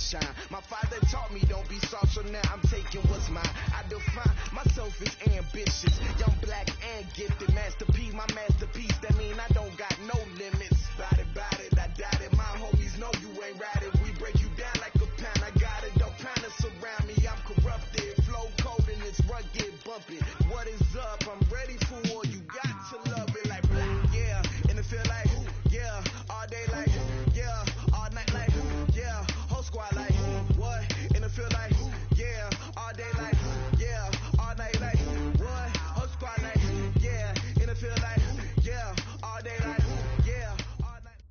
shine. My father taught me don't be soft, so now I'm taking what's mine. I define myself as ambitious, young, black, and gifted. Masterpiece, my masterpiece. That mean I don't got no limits. Bout it, I doubt it. My homies know you ain't right it. We break you down like a pound. I got it, don't pound to surround me. I'm corrupted, flow cold and it's rugged, bumping. What is up? I'm ready for war. You got to love it like black, yeah. And it feel like, yeah. All day like, yeah. All night like, yeah. Whole squad like, what? And it feel like, yeah. All day like, yeah. All night like, what? Whole squad like, yeah. And it feel like, yeah. All day like, yeah. All night.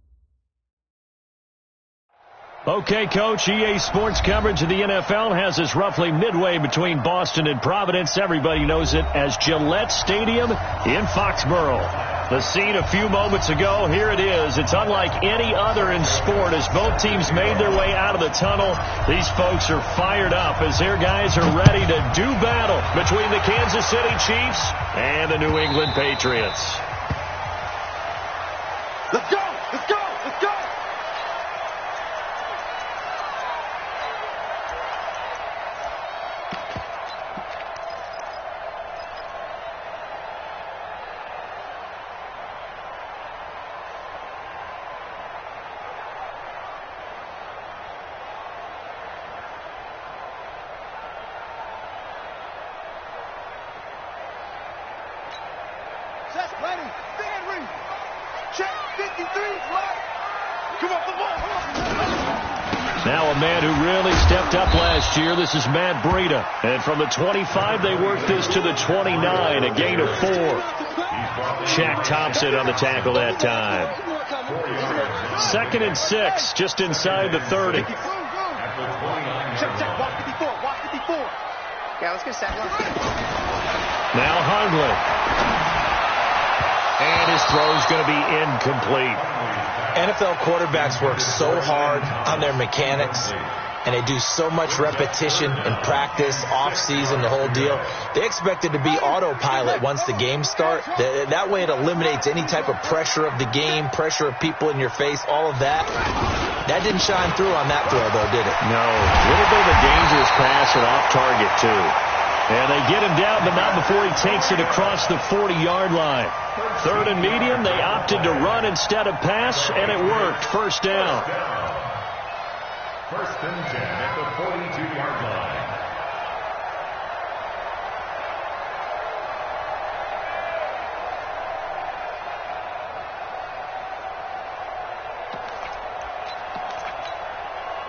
Okay, Coach, EA Sports coverage of the NFL has us roughly midway between Boston and Providence. Everybody knows it as Gillette Stadium in Foxborough. The scene a few moments ago, here it is. It's unlike any other in sport as both teams made their way out of the tunnel. These folks are fired up as their guys are ready to do battle between the Kansas City Chiefs and the New England Patriots. Let's go! Let's go! Let's go! Set, ready, stand, ready. Check, 53, right. Come on, come on, come on. Now a man who really stepped up last year. This is Matt Breida. And from the 25, they worked this to the 29, a gain of 4. Shaq Thompson on the tackle that time. 2nd and 6, just inside the 30. Check, walk 54, walk 54. Yeah, let's get a sack. Now Hundley. And his throw is going to be incomplete. NFL quarterbacks work so hard on their mechanics, and they do so much repetition in practice, off-season, the whole deal. They expect it to be autopilot once the games start. That way it eliminates any type of pressure of the game, pressure of people in your face, all of that. That didn't shine through on that throw, though, did it? No. A little bit of a dangerous pass and off target, too. And they get him down, but not before he takes it across the 40-yard line. 3rd and medium, they opted to run instead of pass, and it worked. First down. 1st and 10 at the 42-yard line.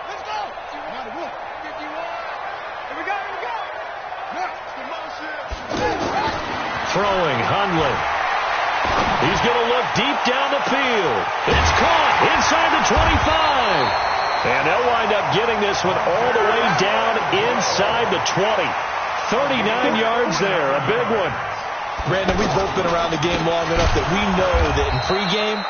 Let's go. Now the roof. 51. Here we go, here we go. Now, it's the motion. Throwing, Hundley. He's going to look deep down the field. It's caught inside the 25. And they'll wind up getting this one all the way down inside the 20. 39 yards there, a big one. Brandon, we've both been around the game long enough that we know that in pregame,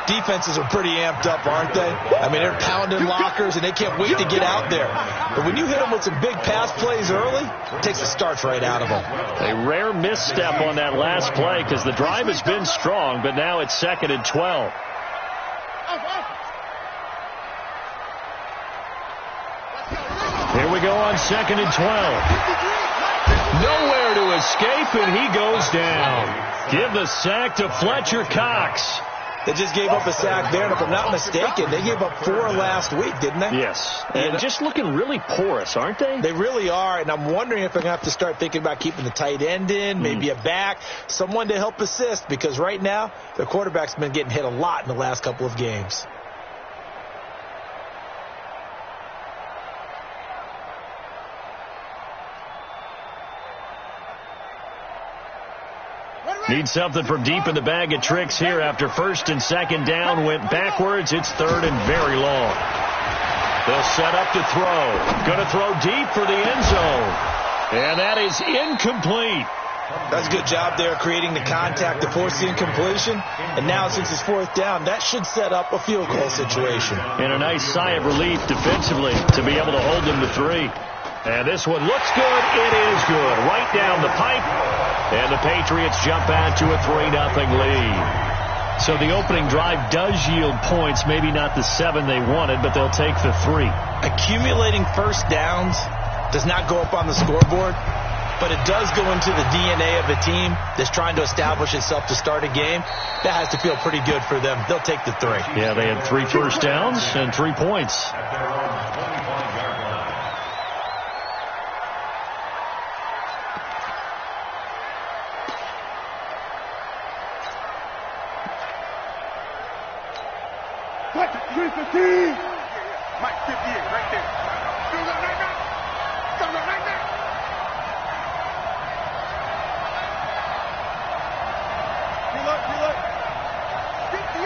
defenses are pretty amped up, aren't they? I mean, they're pounding lockers, and they can't wait to get out there. But when you hit them with some big pass plays early, it takes the starch right out of them. A rare misstep on that last play because the drive has been strong, but now it's 2nd and 12. Here we go on 2nd and 12. Nowhere to escape, and he goes down. Give the sack to Fletcher Cox. They just gave up a sack there, and if I'm not mistaken, they gave up 4 last week, didn't they? Yes. And just looking really porous, aren't they? They really are, and I'm wondering if they're going to have to start thinking about keeping the tight end in, maybe a back, someone to help assist, because right now, their quarterback's been getting hit a lot in the last couple of games. Need something from deep in the bag of tricks here after 1st and 2nd down went backwards. It's 3rd and very long. They'll set up to throw. Going to throw deep for the end zone. And that is incomplete. That's a good job there creating the contact to force the incompletion. And now since it's 4th down, that should set up a field goal situation. And a nice sigh of relief defensively to be able to hold them to 3. And this one looks good. It is good. Right down the pipe. And the Patriots jump out to a 3-0 lead. So the opening drive does yield points, maybe not the 7 they wanted, but they'll take the 3. Accumulating first downs does not go up on the scoreboard, but it does go into the DNA of a team that's trying to establish itself to start a game. That has to feel pretty good for them. They'll take the 3. Yeah, they had 3 first downs and 3 points. Mike 58, right there. Comes up right now. Comes up right now. Reload. 58,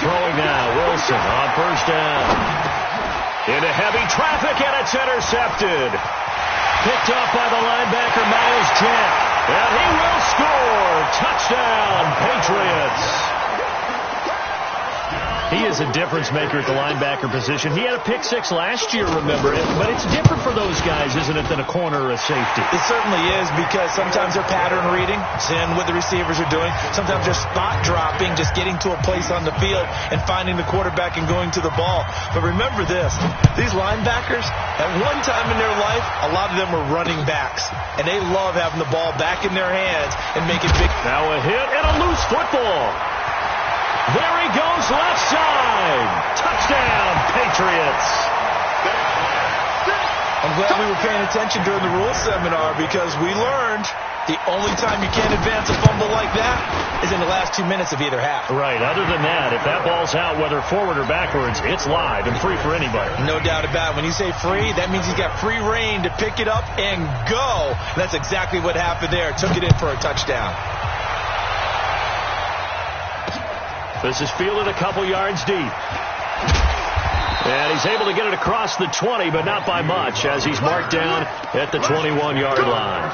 Throwing now, Wilson on first down. Into heavy traffic, and it's intercepted. Picked off by the linebacker, Miles Jack. And he will score. Touchdown, Patriots. He is a difference maker at the linebacker position. He had a pick 6 last year, remember it. But it's different for those guys, isn't it, than a corner or a safety? It certainly is, because sometimes they're pattern reading, seeing what the receivers are doing. Sometimes they're spot dropping, just getting to a place on the field and finding the quarterback and going to the ball. But remember this, these linebackers, at one time in their life, a lot of them were running backs. And they love having the ball back in their hands and making big... Now a hit and a loose football. There he goes, left side. Touchdown, Patriots. I'm glad we were paying attention during the rules seminar, because we learned the only time you can't advance a fumble like that is in the last 2 minutes of either half. Right. Other than that, if that ball's out, whether forward or backwards, it's live and free for anybody. No doubt about it. When you say free, that means he's got free reign to pick it up and go. That's exactly what happened there. Took it in for a touchdown. This is fielded a couple yards deep. And he's able to get it across the 20, but not by much, as he's marked down at the 21-yard line.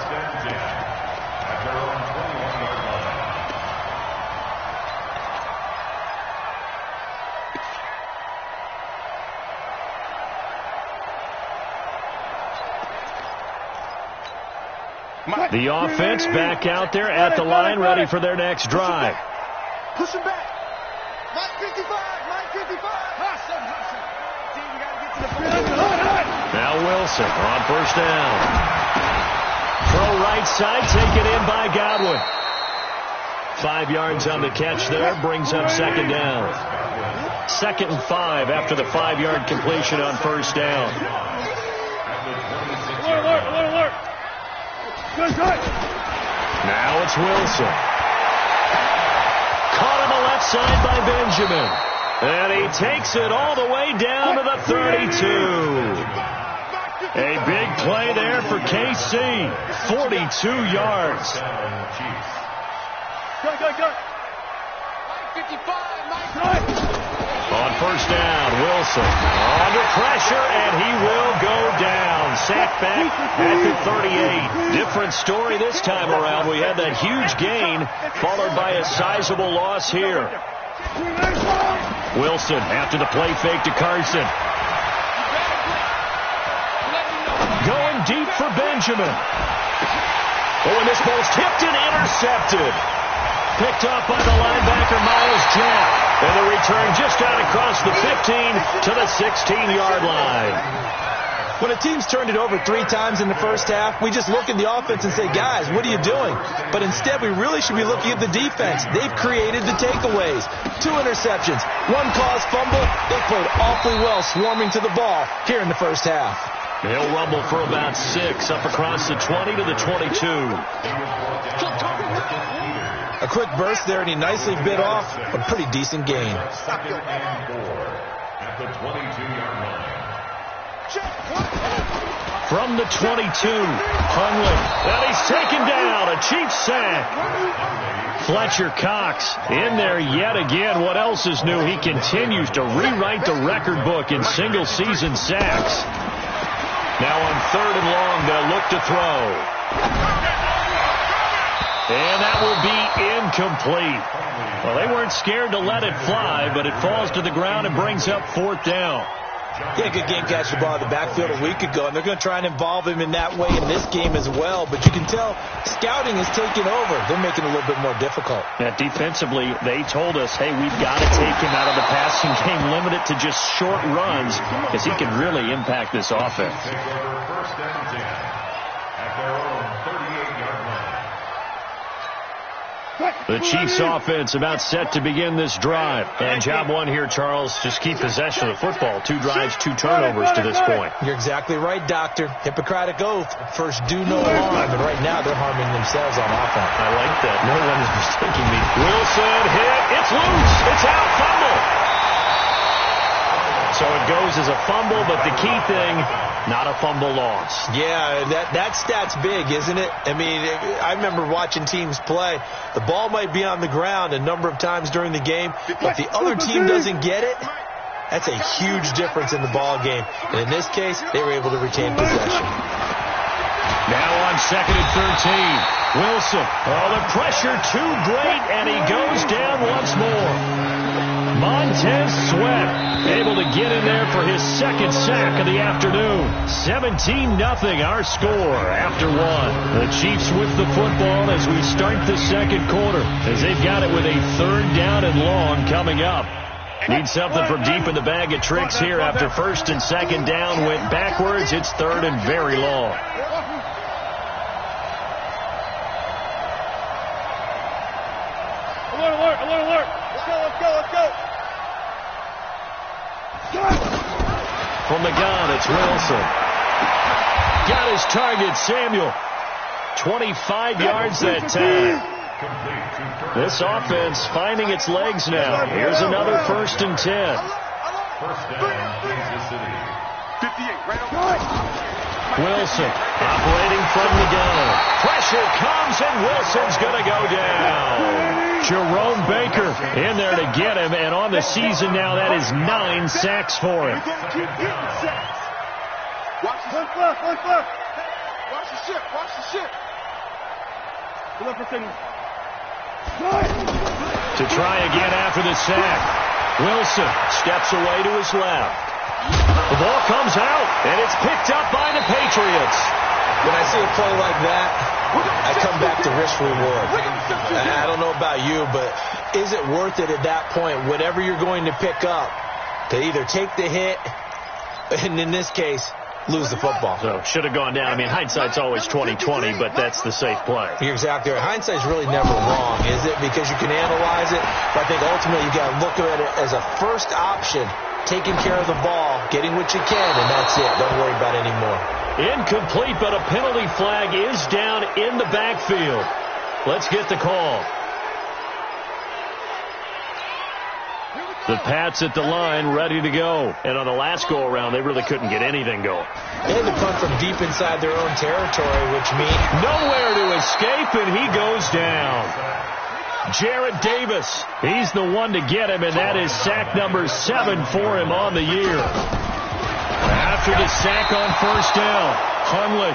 The offense back out there at the line, ready for their next drive. Push him back. Mike 55. Hustle. See, we got to get to the field. Now Wilson on first down. Throw right side, taken in by Godwin. 5 yards on the catch there, brings up second down. 2nd and 5 after the 5-yard completion on first down. Alert. Now it's Wilson. Caught on the left side by Benjamin. And he takes it all the way down to the 32. A big play there for KC. 42 yards. Go. Mike 55, Mike. On first down, Wilson under pressure, and he will go down. Sacked back at the 38. Different story this time around. We had that huge gain, followed by a sizable loss here. Wilson after the play fake to Carson. Going deep for Benjamin. Oh, and this ball's tipped and intercepted. Picked off by the linebacker, Miles Jack. And the return just got across the 15 to the 16-yard line. When a team's turned it over 3 times in the first half, we just look at the offense and say, guys, what are you doing? But instead, we really should be looking at the defense. They've created the takeaways. 2 interceptions, 1 caused fumble. They played awfully well swarming to the ball here in the first half. They'll rumble for about 6 up across the 20 to the 22. A quick burst there, and he nicely bit off a pretty decent gain. At the 22-yard line. From the 22, Hundley. And he's taken down. A cheap sack. Fletcher Cox in there yet again. What else is new? He continues to rewrite the record book in single-season sacks. Now on 3rd and long, they'll look to throw. And that will be incomplete. Well, they weren't scared to let it fly, but it falls to the ground and brings up 4th down. Yeah, good game catch the ball in the backfield a week ago, and they're going to try and involve him in that way in this game as well. But you can tell scouting is taking over. They're making it a little bit more difficult. Yeah, defensively, they told us, hey, we've got to take him out of the passing game, limit it to just short runs, because he can really impact this offense. First and 10 at their own 38-yard line. The Chiefs offense about set to begin this drive. And job one here, Charles, just keep possession of the football. 2 drives, 2 turnovers to this point. You're exactly right, Doctor. Hippocratic oath. First, do no harm. And right now, they're harming themselves on offense. I like that. No one is mistaking me. Wilson hit. It's loose. It's out. Fumble. So it goes as a fumble, but the key thing, not a fumble loss. Yeah, that stat's big, isn't it? I mean, I remember watching teams play. The ball might be on the ground a number of times during the game, but the other team doesn't get it. That's a huge difference in the ball game. And in this case, they were able to retain possession. Now on 2nd and 13. Wilson. Oh, the pressure too great, and he goes down once more. Montez Sweat able to get in there for his 2nd sack of the afternoon. 17-0 our score after 1. The Chiefs with the football as we start the 2nd quarter, as they've got it with a 3rd down and long coming up. Need something from deep in the bag of tricks here after 1st and 2nd down went backwards. It's 3rd and very long. Alert. Let's go. From the gun, it's Wilson. Got his target, Samuel. 25 yards that time. This offense finding its legs now. Here's another 1st and 10. First down, Kansas City. 58, right on. Wilson operating from the gun. Pressure comes, and Wilson's going to go down. Jerome Baker in there to get him, and on the season now, that is 9 sacks for him. Watch the ship. Good luck, To try again after the sack. Wilson steps away to his left. The ball comes out, and it's picked up by the Patriots. When I see a play like that, I come back to risk reward. I don't know about you, but is it worth it at that point, whatever you're going to pick up, to either take the hit, and in this case, lose the football? So should have gone down. I mean, hindsight's always 20/20, but that's the safe play. You're exactly right. Hindsight's really never wrong, is it? Because you can analyze it, but I think ultimately you got to look at it as a first option, taking care of the ball, getting what you can, and that's it. Don't worry about it anymore. Incomplete, but a penalty flag is down in the backfield. Let's get the call. The Pats at the line, ready to go. And on the last go-around, they really couldn't get anything going. They had to punt from deep inside their own territory, which means nowhere to escape, and he goes down. Jarrett Davis, he's the one to get him, and that is sack number 7 for him on the year. After the sack on 1st down, Hundley.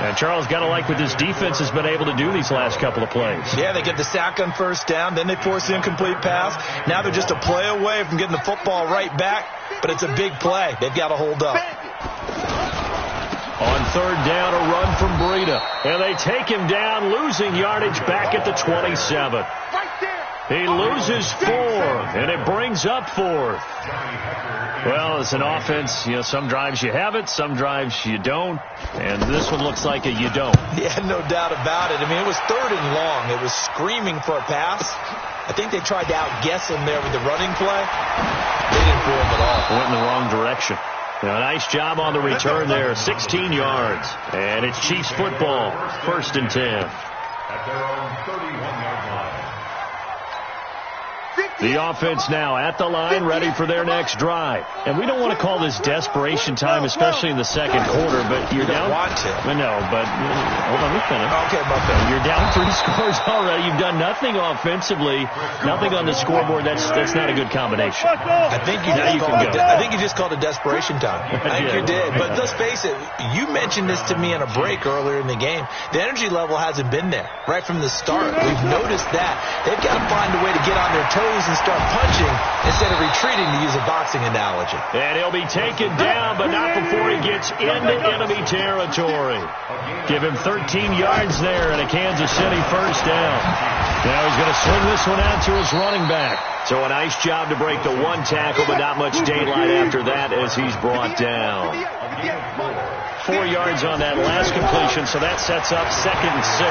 And Charles, got to like what this defense has been able to do these last couple of plays. Yeah, they get the sack on 1st down, then they force the incomplete pass. Now they're just a play away from getting the football right back, but it's a big play. They've got to hold up. On 3rd down, a run from Breida. And they take him down, losing yardage back at the 27. He loses 4, and it brings up 4th. Well, as an offense, you know, some drives you have it, some drives you don't, and this one looks like a you don't. Yeah, no doubt about it. I mean, it was 3rd and long. It was screaming for a pass. I think they tried to outguess him there with the running play. They didn't fool him at all. Went in the wrong direction. Now, nice job on the return there, 16 yards. And it's Chiefs football, 1st and 10. At their own 31-yard line. The offense now at the line, ready for their next drive. And we don't want to call this desperation time, especially in the 2nd quarter, but you're down. Want to. No, but hold on, let me finish. Okay, my bad. You're down 3 scores already. You've done nothing offensively, nothing on the scoreboard. That's not a good combination. I think you just called it desperation time. I think you did. But let's face it, you mentioned this to me in a break earlier in the game. The energy level hasn't been there right from the start. We've noticed that. They've got to find a way to get on their toes elbows and start punching instead of retreating, to use a boxing analogy. And he'll be taken down, but not before he gets into enemy territory. Give him 13 yards there and a Kansas City first down. Now he's going to swing this one out to his running back. So a nice job to break the one tackle, but not much daylight after that as he's brought down. 4 yards on that last completion, so that sets up 2nd and 6.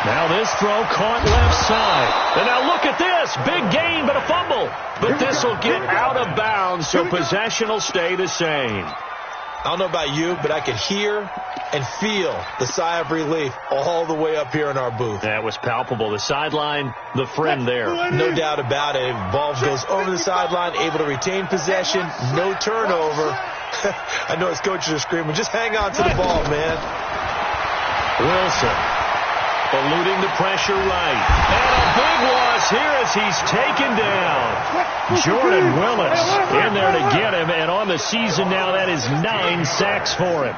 Now this throw caught left side. And now look at this. Big gain, but a fumble. But this will get out of bounds, so possession will stay the same. I don't know about you, but I could hear and feel the sigh of relief all the way up here in our booth. That was palpable. The sideline, the friend there. No doubt about it. Ball goes over the sideline, able to retain possession, no turnover. I know his coaches are screaming, just hang on to the ball, man. Wilson eluding the pressure right. And a big loss here as he's taken down. Jordan Willis in there to get him, and on the season now, that is 9 sacks for him.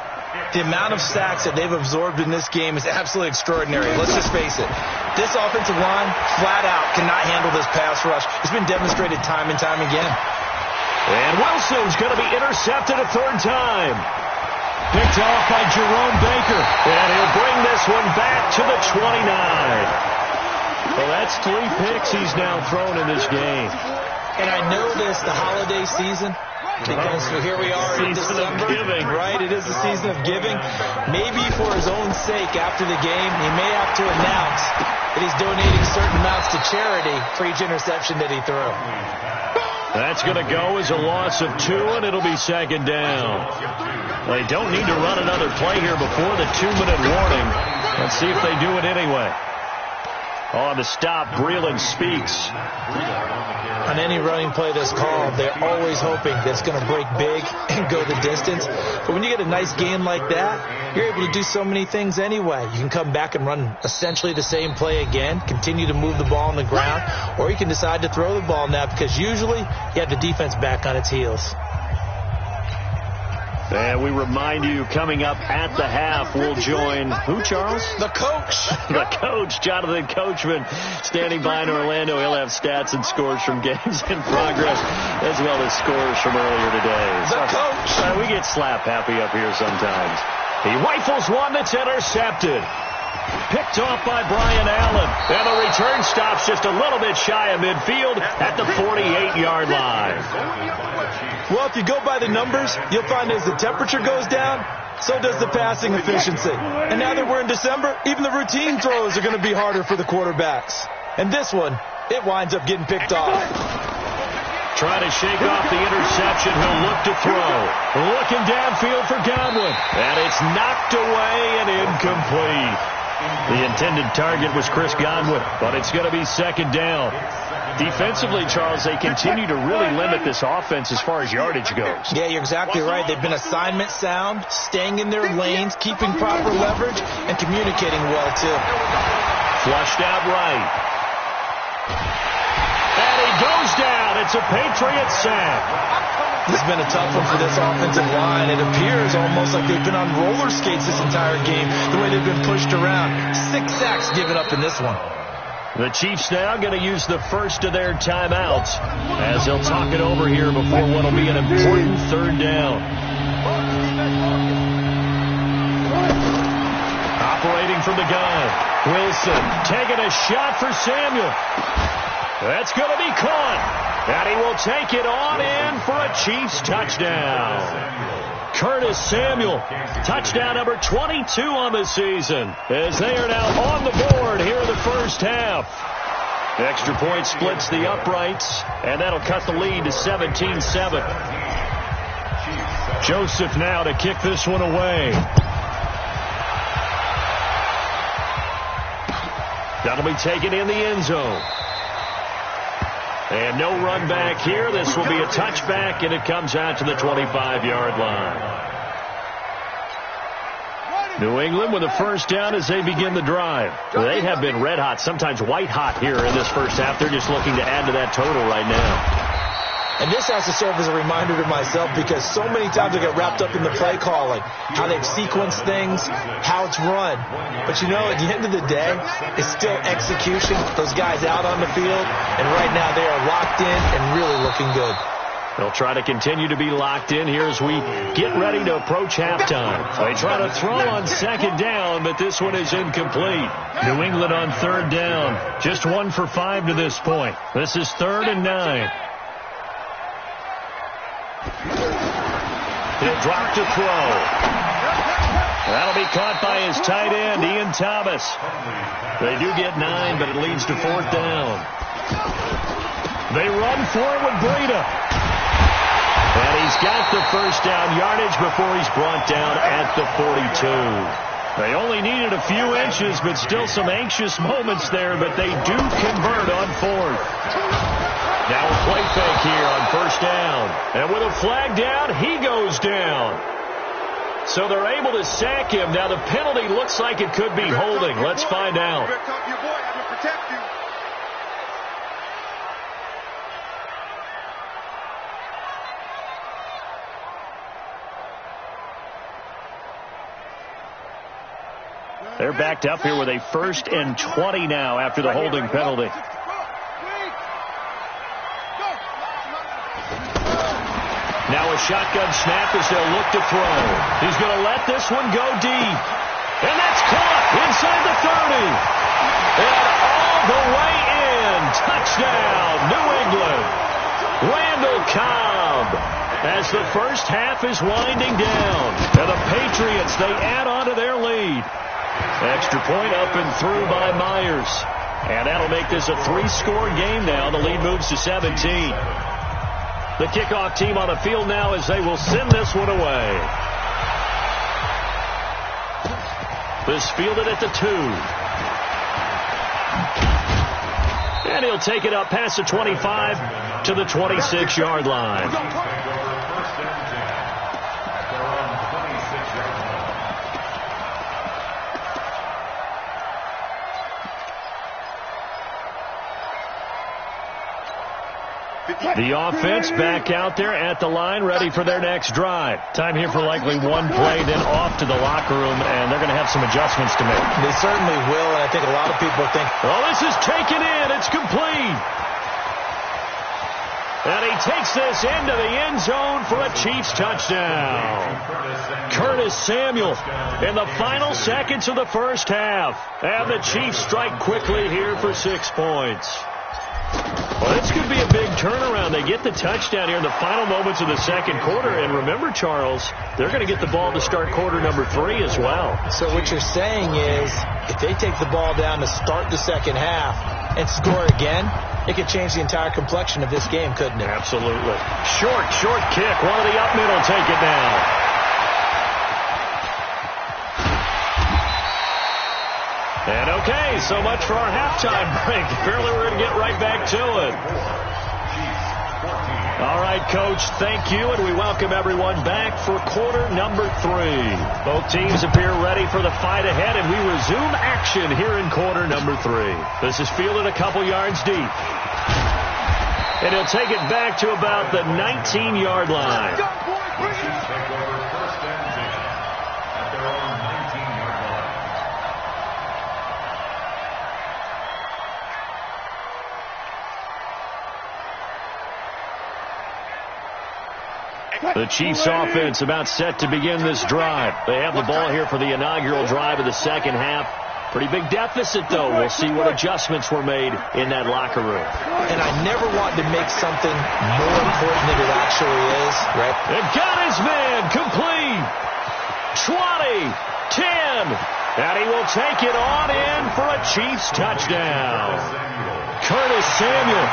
The amount of sacks that they've absorbed in this game is absolutely extraordinary. Let's just face it. This offensive line, flat out, cannot handle this pass rush. It's been demonstrated time and time again. And Wilson's going to be intercepted a 3rd time. Picked off by Jerome Baker. And he'll bring this one back to the 29. Well, that's 3 picks he's now thrown in this game. And I know this, the holiday season, because here we are in December, right? It is the season of giving. Maybe for his own sake, after the game, he may have to announce that he's donating certain amounts to charity for each interception that he threw. That's going to go as a loss of 2, and it'll be 2nd down. They don't need to run another play here before the 2-minute warning. Let's see if they do it anyway. On the stop, Breeland speaks. On any running play that's called, they're always hoping that it's going to break big and go the distance. But when you get a nice gain like that, you're able to do so many things anyway. You can come back and run essentially the same play again, continue to move the ball on the ground, or you can decide to throw the ball now because usually you have the defense back on its heels. And we remind you, coming up at the half, we'll join who, Charles? The coach. The coach, Jonathan Coachman, standing by in Orlando. He'll have stats and scores from games in progress, as well as scores from earlier today. The coach. We get slap happy up here sometimes. He rifles one that's intercepted. Picked off by Brian Allen. And the return stops just a little bit shy of midfield at the 48-yard line. Well, if you go by the numbers, you'll find as the temperature goes down, so does the passing efficiency. And now that we're in December, even the routine throws are going to be harder for the quarterbacks. And this one, it winds up getting picked off. Trying to shake off the interception. He'll look to throw. Looking downfield for Godwin. And it's knocked away and incomplete. The intended target was Chris Godwin, but it's going to be 2nd down. Defensively, Charles, they continue to really limit this offense as far as yardage goes. Yeah, you're exactly right. They've been assignment sound, staying in their lanes, keeping proper leverage, and communicating well, too. Flushed out right. And he goes down. It's a Patriot sack. This has been a tough one for this offensive line. It appears almost like they've been on roller skates this entire game, the way they've been pushed around. 6 sacks given up in this one. The Chiefs now going to use the first of their timeouts as they'll talk it over here before what will be an important 3rd down. Operating from the gun. Wilson taking a shot for Samuel. That's going to be caught. And he will take it on in for a Chiefs touchdown. Curtis Samuel, touchdown number 22 on the season, as they are now on the board here in the first half. Extra point splits the uprights, and that'll cut the lead to 17-7. Joseph now to kick this one away. That'll be taken in the end zone. And no run back here. This will be a touchback, and it comes out to the 25-yard line. New England with a first down as they begin the drive. They have been red hot, sometimes white hot here in this first half. They're just looking to add to that total right now. And this has to serve as a reminder to myself because so many times I get wrapped up in the play calling, how they've sequenced things, how it's run. But you know, at the end of the day, it's still execution. Those guys out on the field, and right now they are locked in and really looking good. They'll try to continue to be locked in here as we get ready to approach halftime. They try to throw on second down, but this one is incomplete. New England on third down. Just 1 for 5 to this point. This is 3rd and 9. He'll drop to throw. That'll be caught by his tight end, Ian Thomas. They do get 9, but it leads to 4th down. They run for it with Breida. And he's got the first down yardage before he's brought down at the 42. They only needed a few inches, but still some anxious moments there, but they do convert on 4th. Now a play fake here on 1st down. And with a flag down, he goes down. So they're able to sack him. Now the penalty looks like it could be holding. Let's find out. They're backed up here with a 1st and 20 now after the holding penalty. Now a shotgun snap as they'll look to throw. He's going to let this one go deep. And that's caught inside the 30. And all the way in. Touchdown, New England. Randall Cobb. As the first half is winding down. And the Patriots, they add on to their lead. Extra point up and through by Myers. And that'll make this a 3-score game now. The lead moves to 17. The kickoff team on the field now as they will send this one away. This fielded at the 2. And he'll take it up past the 25 to the 26-yard line. The offense back out there at the line, ready for their next drive. Time here for likely one play, then off to the locker room, and they're going to have some adjustments to make. They certainly will, and I think a lot of people think, oh, this is taken in. It's complete. And he takes this into the end zone for a Chiefs touchdown. Curtis Samuel in the final seconds of the first half. And the Chiefs strike quickly here for 6 points. Well, this could be a big turnaround. They get the touchdown here in the final moments of the second quarter. And remember, Charles, they're going to get the ball to start quarter number 3 as well. So what you're saying is if they take the ball down to start the second half and score again, it could change the entire complexion of this game, couldn't it? Absolutely. Short kick. One of the up middle take it down. And okay, so much for our halftime break. Apparently we're going to get right back to it. All right, Coach, thank you, and we welcome everyone back for quarter number 3. Both teams appear ready for the fight ahead, and we resume action here in quarter number 3. This is fielded a couple yards deep. And he'll take it back to about the 19-yard line. The Chiefs offense about set to begin this drive. They have the ball here for the inaugural drive of the second half. Pretty big deficit, though. We'll see what adjustments were made in that locker room. And I never want to make something more important than it actually is, right? And got his man complete. 20, 10, and he will take it on in for a Chiefs touchdown. Curtis Samuel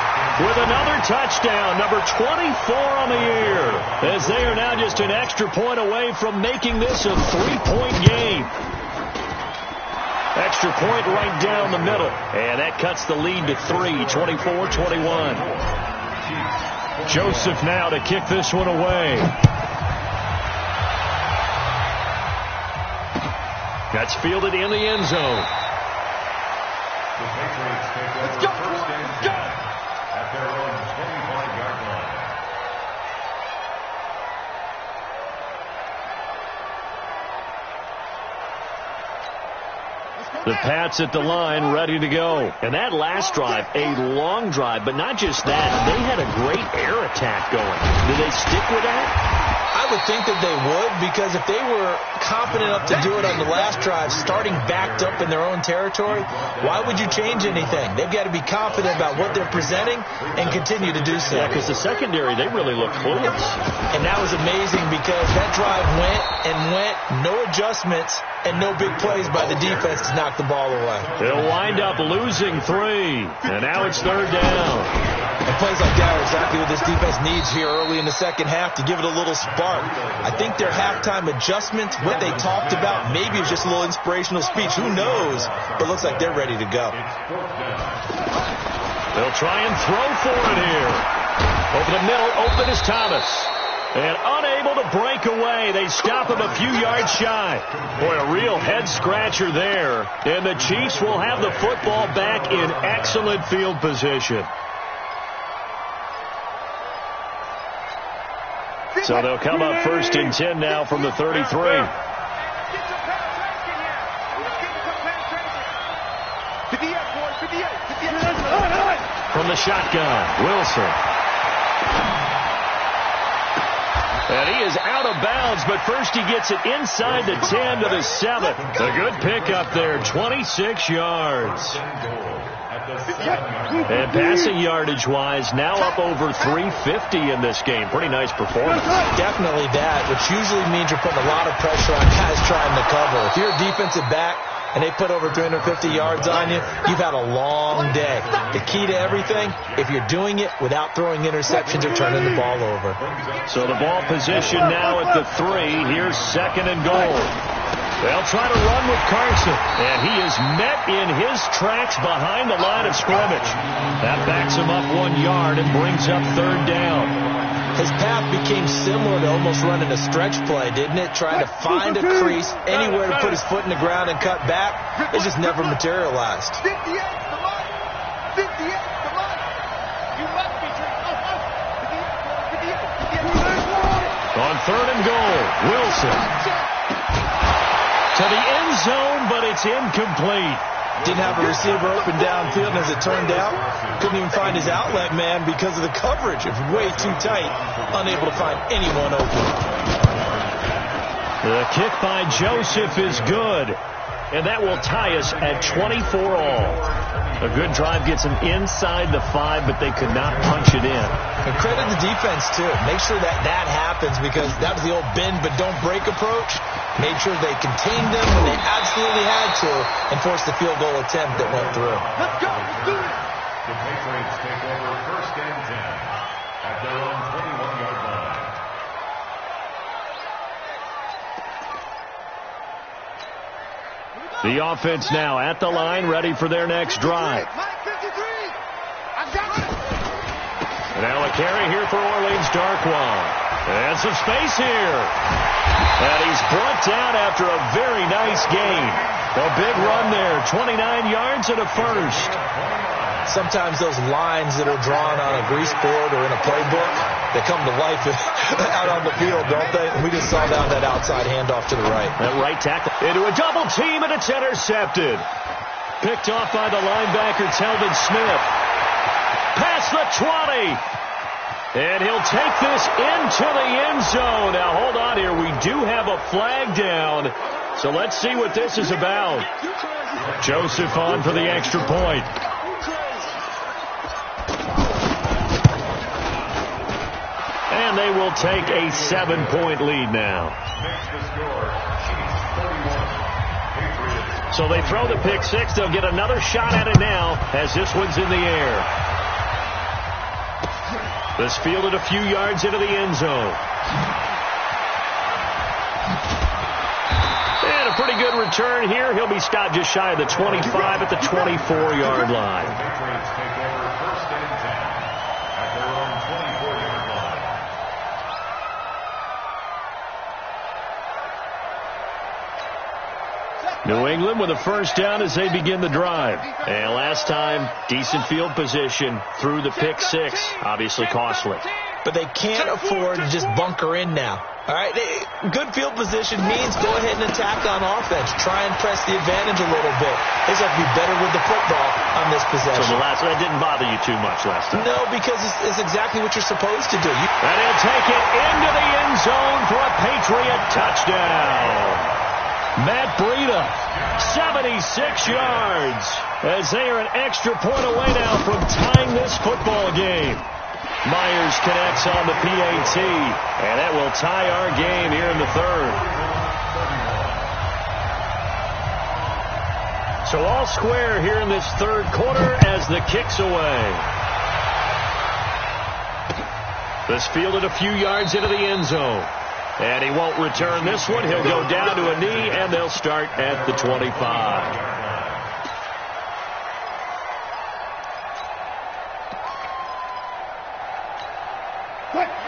with another touchdown, number 24 on the year, as they are now just an extra point away from making this a 3-point game. Extra point right down the middle, and that cuts the lead to 3, 24-21. Joseph now to kick this one away. That's fielded in the end zone. The Patriots take over first and 10 at their own 25-yard line. The Pats at the line, ready to go. And that last drive, a long drive, but not just that. They had a great air attack going. Do they stick with that? I would think that they would, because if they were confident enough to do it on the last drive, starting backed up in their own territory, why would you change anything? They've got to be confident about what they're presenting and continue to do so. Yeah, because the secondary, they really looked clueless. And that was amazing because that drive went, no adjustments, and no big plays by the defense to knock the ball away. They'll wind up losing 3, and now it's 3rd down. And plays like that are exactly what this defense needs here early in the second half to give it a little spark. I think their halftime adjustment, what they talked about, maybe it's just a little inspirational speech. Who knows? But it looks like they're ready to go. They'll try and throw for it here. Over the middle, open is Thomas. And unable to break away. They stop him a few yards shy. Boy, a real head-scratcher there. And the Chiefs will have the football back in excellent field position. So they'll come up 1st and 10 now from the 33. From the shotgun, Wilson. And he is out of bounds, but first he gets it inside the 10 to the 7. A good pickup there, 26 yards. And passing yardage-wise, now up over 350 in this game. Pretty nice performance. Definitely that, which usually means you're putting a lot of pressure on guys trying to cover. If you're a defensive back and they put over 350 yards on you, you've had a long day. The key to everything, if you're doing it without throwing interceptions or turning the ball over. So the ball position now at the 3. Here's 2nd and goal. They'll try to run with Carson, and he is met in his tracks behind the line of scrimmage. That backs him up 1 yard and brings up 3rd down. His path became similar to almost running a stretch play, didn't it? Trying to find a crease, anywhere to put his foot in the ground and cut back. It just never materialized. 58, come on. 58, come on. You must be On 3rd and goal, Wilson. To the end zone, but it's incomplete. Didn't have a receiver open downfield, and as it turned out, couldn't even find his outlet man because of the coverage. It was way too tight, unable to find anyone open. The kick by Joseph is good, and that will tie us at 24 all. A good drive gets them inside the 5, but they could not punch it in. And credit the defense, too. Make sure that happens, because that was the old bend but don't break approach. Made sure they contained them when they absolutely had to and forced the field goal attempt that went through. Let's go. Let's do it. The Patriots take over 1st and 10 at their own 21-yard line. The offense now at the line, ready for their next drive. And now a carry here for Orleans, Darkwan. And some space here. And he's brought down after a very nice gain. A big run there, 29 yards and a first. Sometimes those lines that are drawn on a grease board or in a playbook, they come to life out on the field, don't they? We just saw down that outside handoff to the right. That right tackle into a double team, and it's intercepted. Picked off by the linebacker, Telvin Smith. Past the 20. And he'll take this into the end zone. Now, hold on here. We do have a flag down. So let's see what this is about. Joseph on for the extra point. And they will take a 7-point lead now. So they throw the pick 6. They'll get another shot at it now as this one's in the air. This fielded a few yards into the end zone. And a pretty good return here. He'll be stopped just shy of the 25 at the 24-yard line. The Patriots take over 1st and 10 at their own 24-yard line. New England with a first down as they begin the drive. And last time, decent field position through the pick 6. Obviously costly. But they can't afford to just bunker in now. All right, good field position means go ahead and attack on offense. Try and press the advantage a little bit. They just have to be better with the football on this possession. So that didn't bother you too much last time? No, because it's exactly what you're supposed to do. And he'll take it into the end zone for a Patriot touchdown. Matt Breida, 76 yards, as they are an extra point away now from tying this football game. Myers connects on the PAT, and that will tie our game here in the third. So all square here in this third quarter as the kick's away. This fielded a few yards into the end zone. And he won't return this one. He'll go down to a knee, and they'll start at the 25.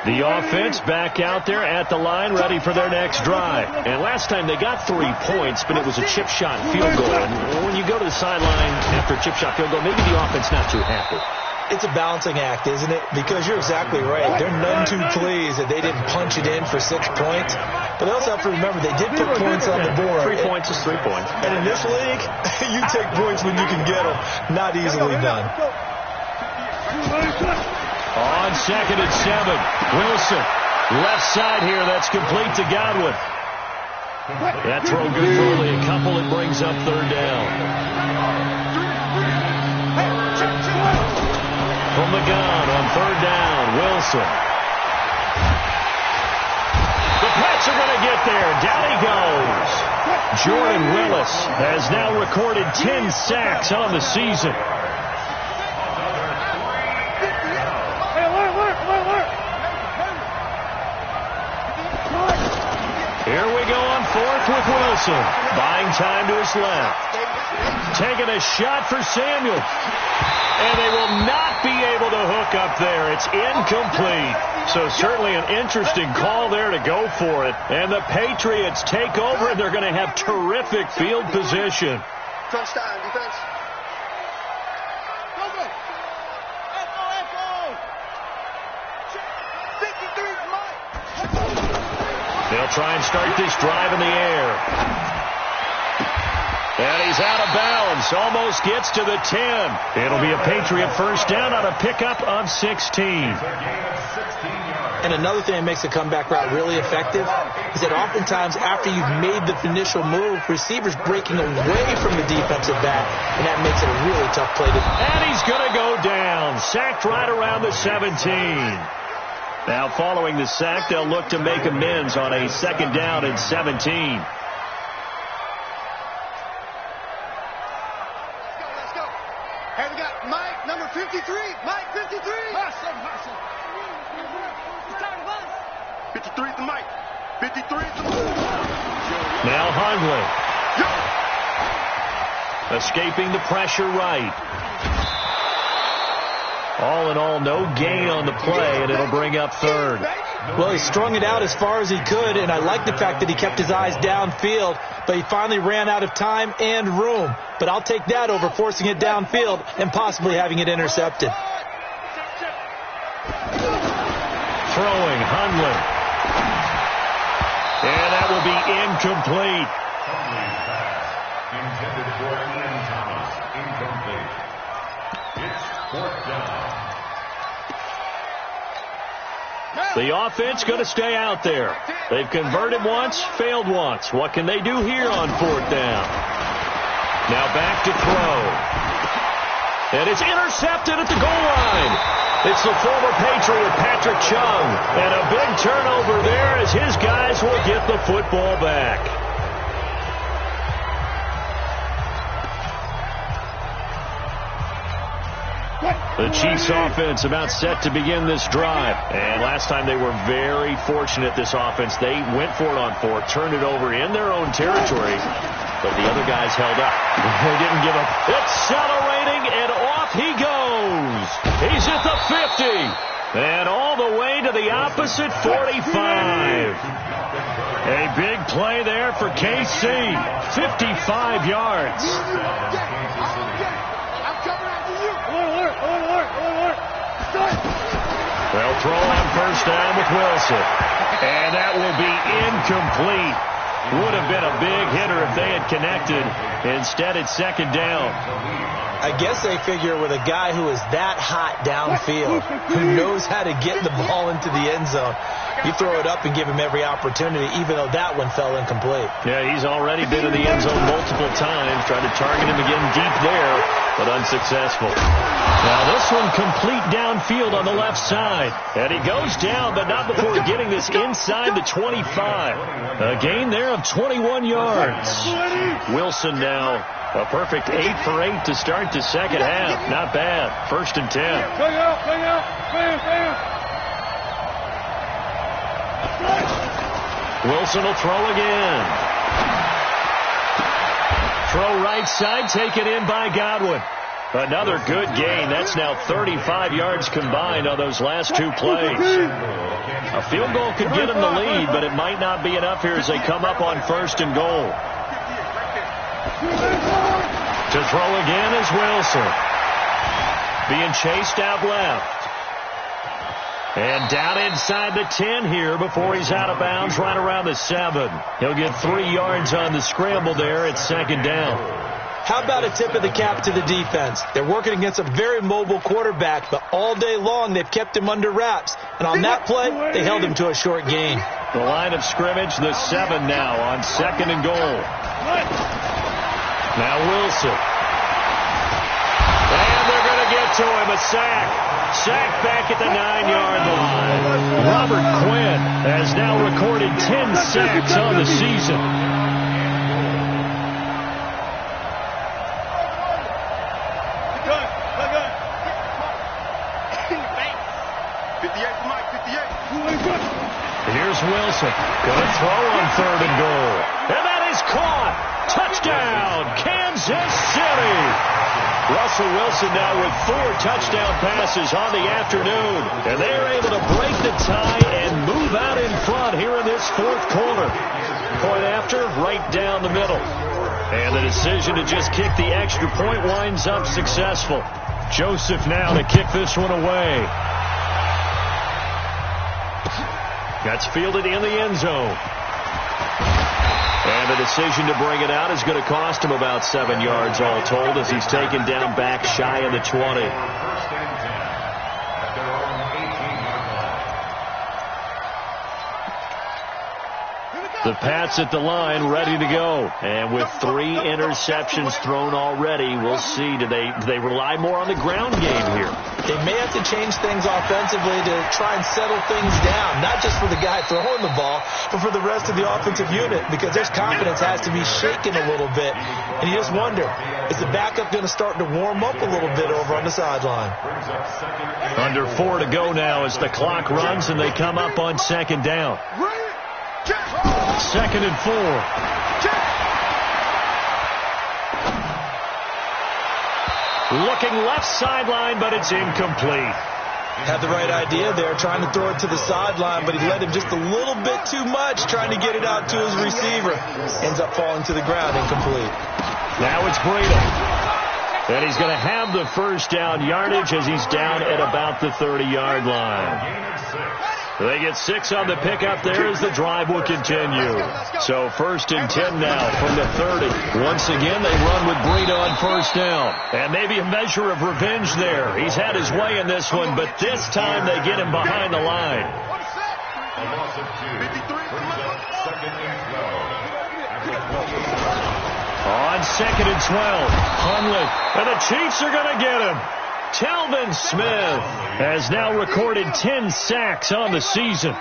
The offense back out there at the line, ready for their next drive. And last time they got 3 points, but it was a chip shot field goal. And when you go to the sideline after a chip shot field goal, maybe the offense not too happy. It's a balancing act, isn't it? Because you're exactly right. They're none too pleased that they didn't punch it in for 6 points. But they also have to remember they did put points on the board. 3 points is 3 points. And in this league, you take points when you can get them. Not easily done. On 2nd and 7, Wilson. Left side here, that's complete to Godwin. That throw good for only a couple. It brings up 3rd down. From the gun on 3rd down, Wilson. The Pats are going to get there. Down he goes. Jordan Willis has now recorded 10 sacks on the season. Here we go on 4th with Wilson. Buying time to his left. Taking a shot for Samuel. And they will not be able to hook up there. It's incomplete. So certainly an interesting call there to go for it. And the Patriots take over, and they're going to have terrific field position. Crunch time, defense. Go, go. Echo. 53, Mike. They'll try and start this drive in the air. And he's out of bounds. Almost gets to the 10. It'll be a Patriot first down on a pickup of 16. And another thing that makes the comeback route really effective is that oftentimes after you've made the initial move, receivers breaking away from the defensive back, and that makes it a really tough play to. And he's going to go down. Sacked right around the 17. Now following the sack, they'll look to make amends on a 2nd down and 17. Hey, we got Mike, number 53. Mike, 53. Marshall. 53 is the Mike. 53 is the Now Hundley. Escaping the pressure right. All in all, no gain on the play, and it'll bring up 3rd. Well, he strung it out as far as he could, and I like the fact that he kept his eyes downfield, but he finally ran out of time and room. But I'll take that over forcing it downfield and possibly having it intercepted. Throwing, Hundley. And that will be incomplete. Hundley's pass, intended for Ian Thomas, incomplete. It's 4th down. The offense going to stay out there. They've converted once, failed once. What can they do here on 4th down? Now back to throw. And it's intercepted at the goal line. It's the former Patriot, Patrick Chung. And a big turnover there as his guys will get the football back. The Chiefs offense about set to begin this drive. And last time they were very fortunate, this offense. They went for it on 4th, turned it over in their own territory, but the other guys held up. They didn't give up. Accelerating, and off he goes. He's at the 50. And all the way to the opposite 45. A big play there for KC. 55 yards. They'll throw on 1st down with Wilson. And that will be incomplete. Would have been a big hitter if they had connected. Instead, it's second down. I guess they figure with a guy who is that hot downfield, who knows how to get the ball into the end zone, you throw it up and give him every opportunity, even though that one fell incomplete. Yeah, he's already been in the end zone multiple times, tried to target him again deep there, but unsuccessful. Now this one complete downfield on the left side. And he goes down, but not before getting this inside the 25. A gain there of 21 yards. Wilson now a perfect 8 for 8 to start the second half. Not bad. 1st and 10. Wilson will throw again. Throw right side, taken in by Godwin. Another good gain. That's now 35 yards combined on those last 2 plays. A field goal could get him the lead, but it might not be enough here as they come up on 1st and goal. To throw again is Wilson. Being chased out left. And down inside the 10 here before he's out of bounds right around the 7. He'll get 3 yards on the scramble there at second down. How about a tip of the cap to the defense? They're working against a very mobile quarterback, but all day long they've kept him under wraps. And on that play, they held him to a short gain. The line of scrimmage, the 7 now on 2nd and goal. Now Wilson. And they're going to get to him. A sack. Sack back at the 9-yard line. Robert Quinn has now recorded 10 sacks on the season. Here's Wilson. Going to throw on 3rd and goal. And that is caught. Touchdown, Kansas City. Russell Wilson now with 4 touchdown passes on the afternoon. And they are able to break the tie and move out in front here in this 4th quarter. Point after, right down the middle. And the decision to just kick the extra point winds up successful. Joseph now to kick this one away. That's fielded in the end zone. And the decision to bring it out is going to cost him about 7 yards all told as he's taken down back shy of the 20. The Pats at the line ready to go. And with 3 interceptions thrown already, we'll see. Do they rely more on the ground game here? They may have to change things offensively to try and settle things down, not just for the guy throwing the ball, but for the rest of the offensive unit, because their confidence has to be shaken a little bit. And you just wonder, is the backup going to start to warm up a little bit over on the sideline? Under 4 to go now as the clock runs and they come up on 2nd down. 2nd and 4. Looking left sideline, but it's incomplete. Had the right idea there, trying to throw it to the sideline, but he led him just a little bit too much, trying to get it out to his receiver. Ends up falling to the ground, incomplete. Now it's Breida. And he's going to have the 1st down yardage as he's down at about the 30-yard line. They get 6 on the pickup there as the drive will continue. So 1st and 10 now from the 30. Once again, they run with Breida on 1st down. And maybe a measure of revenge there. He's had his way in this one, but this time they get him behind the line. On 2nd and 12, Hundley, and the Chiefs are going to get him. Telvin Smith has now recorded 10 sacks on the season.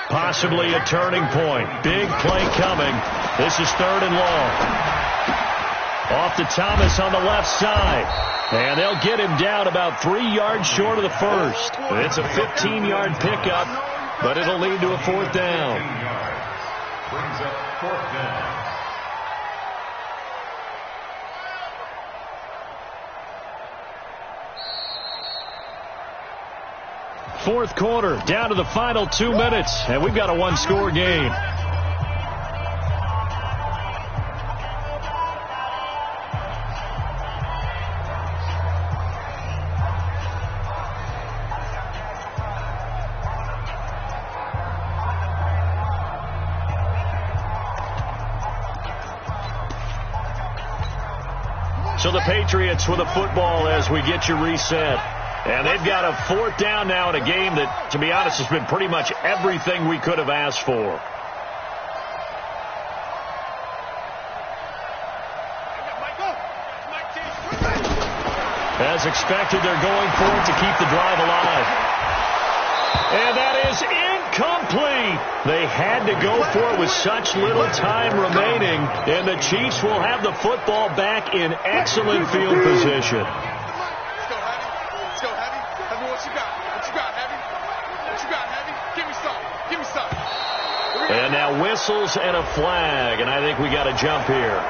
Possibly a turning point. Big play coming. This is 3rd and long. Off to Thomas on the left side. And they'll get him down about 3 yards short of the 1st. It's a 15-yard pickup, but it'll lead to a 4th down. Brings up 4th down. 4th quarter, down to the final 2 minutes, and we've got a 1-score game. So the Patriots with a football as we get you reset. And they've got a 4th down now in a game that, to be honest, has been pretty much everything we could have asked for. As expected, they're going for it to keep the drive alive. And that is incomplete. They had to go for it with such little time remaining. And the Chiefs will have the football back in excellent field position. Let's go, Heavy. Heavy, what you got? What you got, Heavy? What you got, Heavy? Give me some. Give me some. And now whistles and a flag. And I think we got a jump here.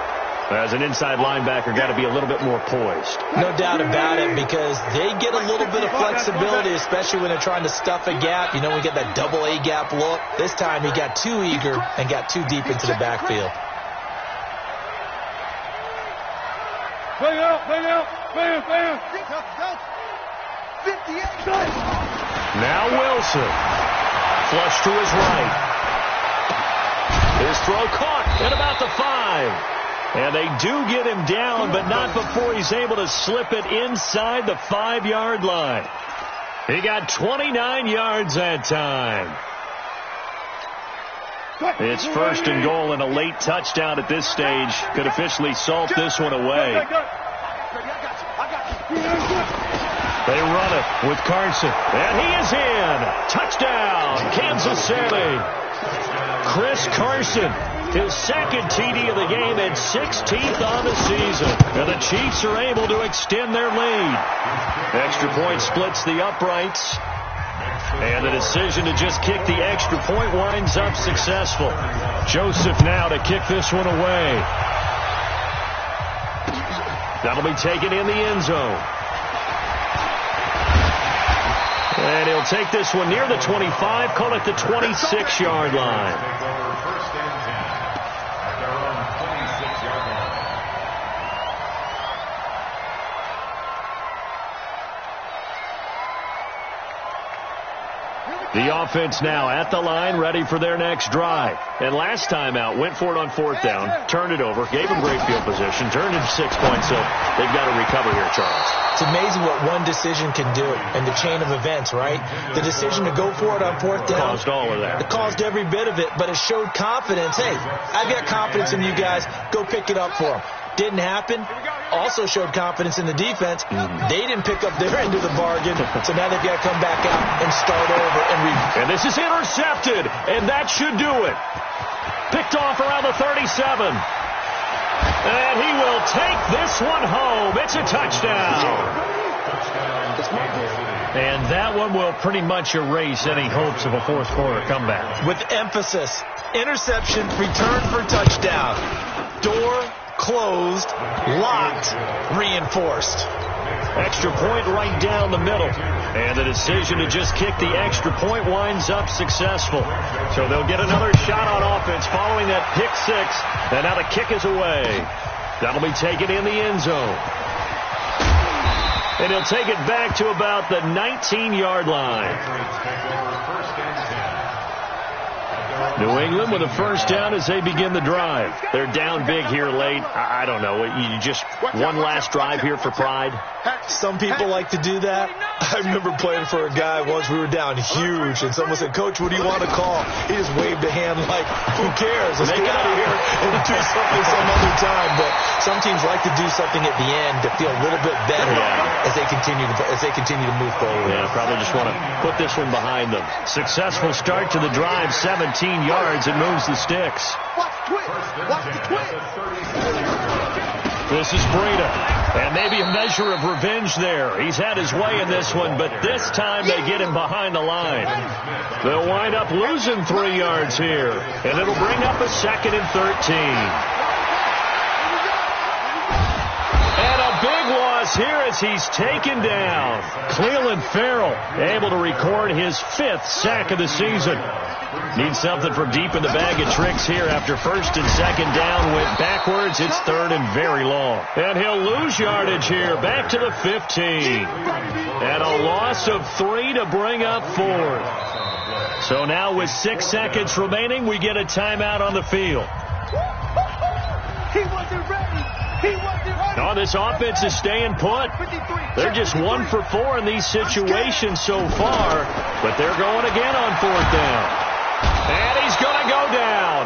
As an inside linebacker, got to be a little bit more poised. No doubt about it, because they get a little bit of flexibility, especially when they're trying to stuff a gap. You know, we get that double A gap look. This time he got too eager and got too deep into the backfield. Bang out, bang out, bang, bang. 58. Now Wilson. Flush to his right. His throw caught at about the 5. And they do get him down, but not before he's able to slip it inside the 5-yard line. He got 29 yards that time. It's 1st and goal, and a late touchdown at this stage could officially salt this one away. They run it with Carson, and he is in. Touchdown, Kansas City. Chris Carson, his 2nd TD of the game and 16th on the season. And the Chiefs are able to extend their lead. Extra point splits the uprights. And the decision to just kick the extra point winds up successful. Joseph now to kick this one away. That'll be taken in the end zone. And he'll take this one near the 25, call it the 26-yard line. The offense now at the line, ready for their next drive. And last time out, went for it on 4th down, turned it over, gave them great field position, turned it 6 points, so they've got to recover here, Charles. It's amazing what one decision can do in the chain of events, right? The decision to go for it on 4th down. Caused all of that. It caused every bit of it, but it showed confidence. Hey, I've got confidence in you guys. Go pick it up for them. Didn't happen. Also showed confidence in the defense. They didn't pick up their end of the bargain, so now they've got to come back out and start over. And this is intercepted, and that should do it. Picked off around the 37. And he will take this one home. It's a touchdown. And that one will pretty much erase any hopes of a 4th quarter comeback. With emphasis, interception, return for touchdown. Door closed, locked, reinforced. Extra point right down the middle. And the decision to just kick the extra point winds up successful. So they'll get another shot on offense following that pick 6. And now the kick is away. That'll be taken in the end zone. And he'll take it back to about the 19-yard line. New England with a 1st down as they begin the drive. They're down big here late. I don't know. You just one last drive here for pride. Some people like to do that. I remember playing for a guy once. We were down huge, and someone said, "Coach, what do you want to call?" He just waved a hand like, "Who cares? Let's get out of here and do something some other time." But some teams like to do something at the end to feel a little bit better as they continue to move forward. Yeah, probably just want to put this one behind them. Successful start to the drive, 17 yards, and moves the sticks. Watch the twist. Watch the twist. This is Breida, and maybe a measure of revenge there. He's had his way in this one, but this time they get him behind the line. They'll wind up losing 3 yards here, and it'll bring up a 2nd and 13. And a big loss here as he's taken down. Cleveland Farrell able to record his 5th sack of the season. Needs something from deep in the bag of tricks here after 1st and 2nd down. Went backwards. It's 3rd and very long. And he'll lose yardage here. Back to the 15. And a loss of 3 to bring up 4th. So now with 6 seconds remaining, we get a timeout on the field. He wasn't ready. No, this offense is staying put. They're just 1 for 4 in these situations so far, but they're going again on 4th down. And he's going to go down.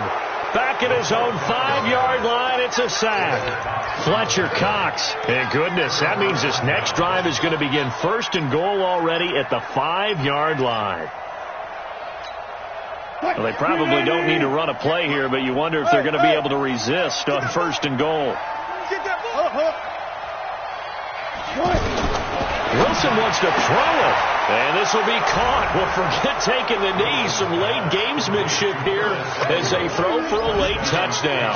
Back at his own 5-yard line, it's a sack. Fletcher Cox. And goodness, that means this next drive is going to begin 1st and goal already at the 5-yard line. Well, they probably don't need to run a play here, but you wonder if they're going to be able to resist on 1st and goal. Wilson wants to throw it, and this will be caught. Well, forget taking the knee. Some late gamesmanship here as they throw for a late touchdown.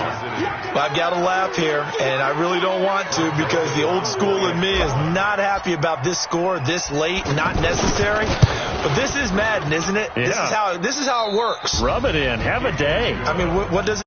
Well, I've got to laugh here, and I really don't want to because the old school in me is not happy about this score this late, not necessary. But this is Madden, isn't it? Yeah. This is how it works. Rub it in. Have a day. I mean, what does